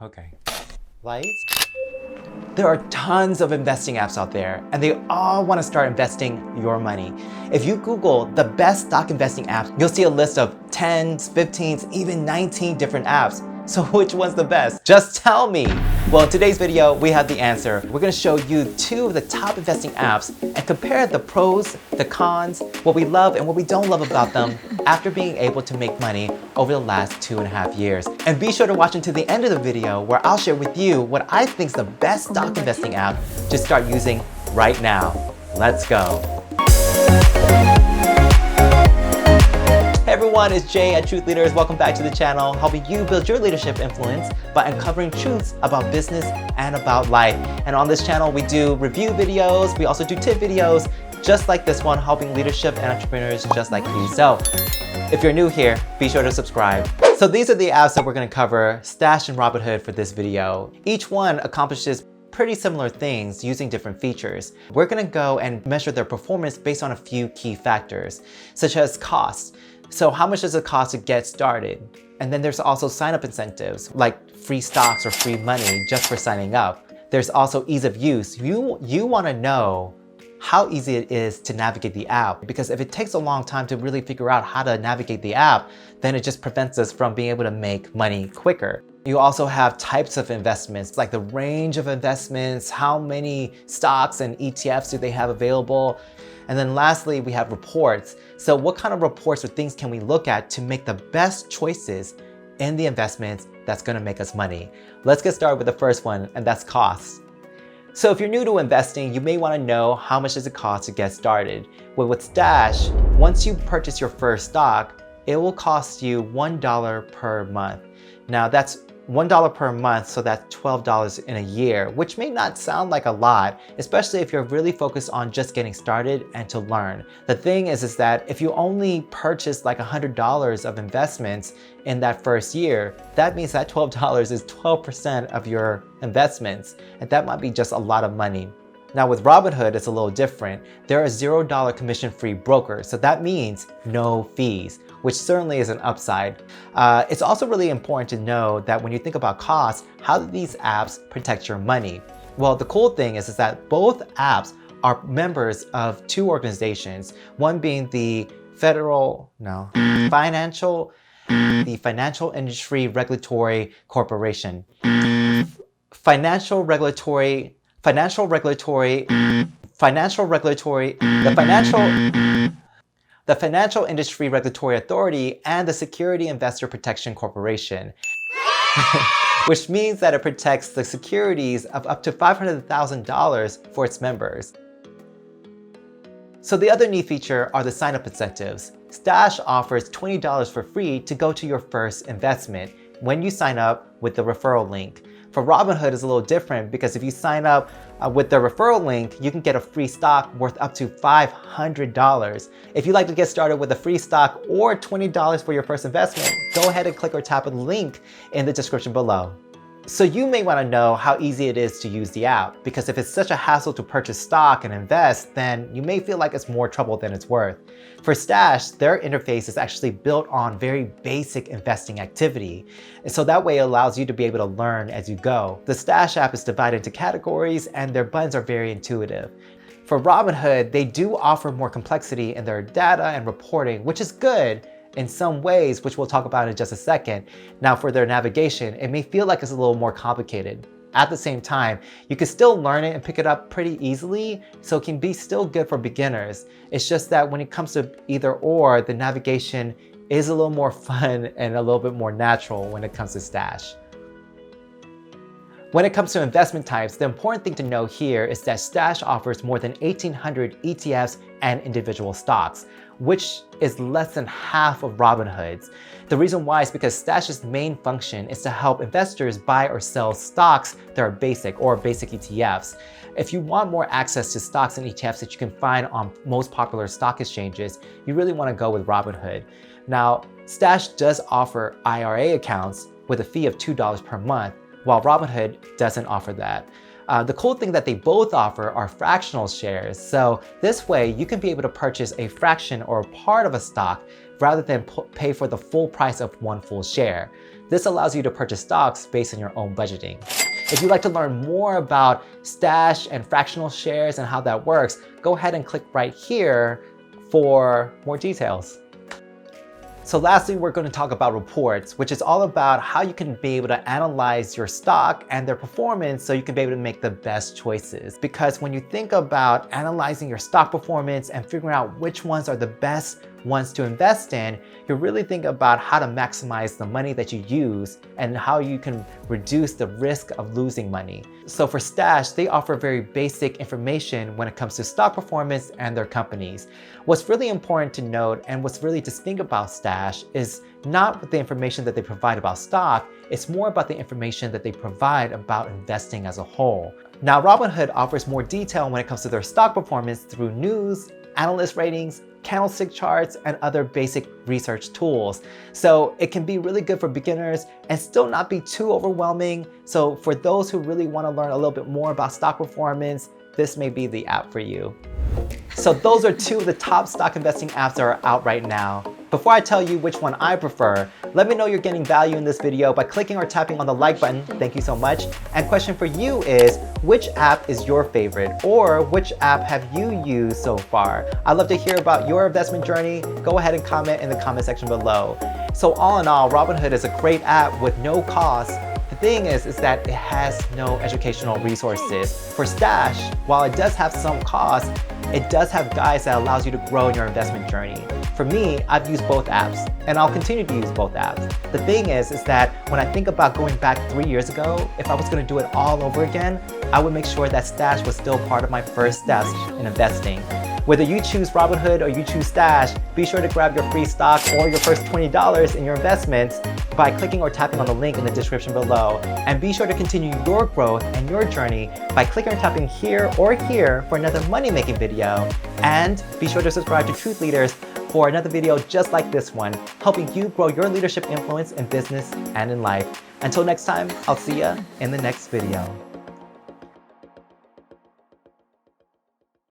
Okay. Lights? There are tons of investing apps out there, and they all want to start investing your money. If you Google the best stock investing apps, you'll see a list of 10s, 15s, even 19 different apps. So which one's the best? Just tell me. Well, in today's video, we have the answer. We're gonna show you 2 of the top investing apps and compare the pros, the cons, what we love and what we don't love about them after being able to make money over the last 2.5 years. And be sure to watch until the end of the video where I'll share with you what I think is the best stock investing app to start using right now. Let's go. Hey everyone, it's Jay at Truth Leaders. Welcome back to the channel, helping you build your leadership influence by uncovering truths about business and about life. And on this channel, we do review videos. We also do tip videos, just like this one, helping leadership and entrepreneurs just like you. So if you're new here, be sure to subscribe. So these are the apps that we're gonna cover, Stash and Robinhood, for this video. Each one accomplishes pretty similar things using different features. We're gonna go and measure their performance based on a few key factors, such as cost. So how much does it cost to get started? And then there's also sign-up incentives, like free stocks or free money just for signing up. There's also ease of use. You wanna know how easy it is to navigate the app, because if it takes a long time to really figure out how to navigate the app, then it just prevents us from being able to make money quicker. You also have types of investments, like the range of investments, how many stocks and ETFs do they have available. And then lastly, we have reports. So what kind of reports or things can we look at to make the best choices in the investments that's gonna make us money? Let's get started with the first one, and that's cost. So if you're new to investing, you may wanna know how much does it cost to get started. Well, with Stash, once you purchase your first stock, it will cost you $1 per month. Now that's $1 per month, so that's $12 in a year, which may not sound like a lot, especially if you're really focused on just getting started and to learn. The thing is that if you only purchase like $100 of investments in that first year, that means that $12 is 12% of your investments, and that might be just a lot of money. Now with Robinhood, it's a little different. They're a $0 commission-free broker, so that means no fees, which certainly is an upside. It's also really important to know that when you think about costs, how do these apps protect your money? Well, the cool thing is that both apps are members of 2 organizations, one being the Financial Industry Regulatory Corporation. The Financial Industry Regulatory Authority, and the Security Investor Protection Corporation, which means that it protects the securities of up to $500,000 for its members. So the other neat feature are the sign-up incentives. Stash offers $20 for free to go to your first investment when you sign up with the referral link. For Robinhood, it's a little different because if you sign up with the referral link, you can get a free stock worth up to $500. If you'd like to get started with a free stock or $20 for your first investment, go ahead and click or tap on the link in the description below. So you may want to know how easy it is to use the app, because if it's such a hassle to purchase stock and invest, then you may feel like it's more trouble than it's worth. For Stash, their interface is actually built on very basic investing activity, and so that way it allows you to be able to learn as you go. The Stash app is divided into categories, and their buttons are very intuitive. For Robinhood, they do offer more complexity in their data and reporting, which is good in some ways, which we'll talk about in just a second. Now for their navigation, it may feel like it's a little more complicated. At the same time, you can still learn it and pick it up pretty easily, so it can be still good for beginners. It's just that when it comes to either or, the navigation is a little more fun and a little bit more natural when it comes to Stash. When it comes to investment types, the important thing to know here is that Stash offers more than 1,800 ETFs and individual stocks, which is less than half of Robinhood's. The reason why is because Stash's main function is to help investors buy or sell stocks that are basic ETFs. If you want more access to stocks and ETFs that you can find on most popular stock exchanges, you really want to go with Robinhood. Now, Stash does offer IRA accounts with a fee of $2 per month, while Robinhood doesn't offer that. The cool thing that they both offer are fractional shares. So this way you can be able to purchase a fraction or a part of a stock rather than pay for the full price of one full share. This allows you to purchase stocks based on your own budgeting. If you'd like to learn more about stash and fractional shares and how that works, go ahead and click right here for more details. So lastly, we're going to talk about reports, which is all about how you can be able to analyze your stock and their performance so you can be able to make the best choices. Because when you think about analyzing your stock performance and figuring out which ones are the best ones to invest in, you really think about how to maximize the money that you use and how you can reduce the risk of losing money. So for Stash, they offer very basic information when it comes to stock performance and their companies. What's really important to note and what's really distinct about Stash is not the information that they provide about stock, it's more about the information that they provide about investing as a whole. Now, Robinhood offers more detail when it comes to their stock performance through news, analyst ratings, candlestick charts, and other basic research tools. So it can be really good for beginners and still not be too overwhelming. So for those who really want to learn a little bit more about stock performance, this may be the app for you. So those are two of the top stock investing apps that are out right now. Before I tell you which one I prefer, let me know you're getting value in this video by clicking or tapping on the like button. Thank you so much. And question for you is, which app is your favorite, or which app have you used so far? I'd love to hear about your investment journey. Go ahead and comment in the comment section below. So all in all, Robinhood is a great app with no cost. The thing is that it has no educational resources. For Stash, while it does have some cost, it does have guides that allows you to grow in your investment journey. For me, I've used both apps, and I'll continue to use both apps. The thing is that when I think about going back 3 years ago, if I was going to do it all over again, I would make sure that Stash was still part of my first steps in investing. Whether you choose Robinhood or you choose Stash, be sure to grab your free stock or your first $20 in your investments by clicking or tapping on the link in the description below. And be sure to continue your growth and your journey by clicking or tapping here or here for another money-making video. And be sure to subscribe to Truth Leaders for another video just like this one, helping you grow your leadership influence in business and in life. Until next time, I'll see ya in the next video.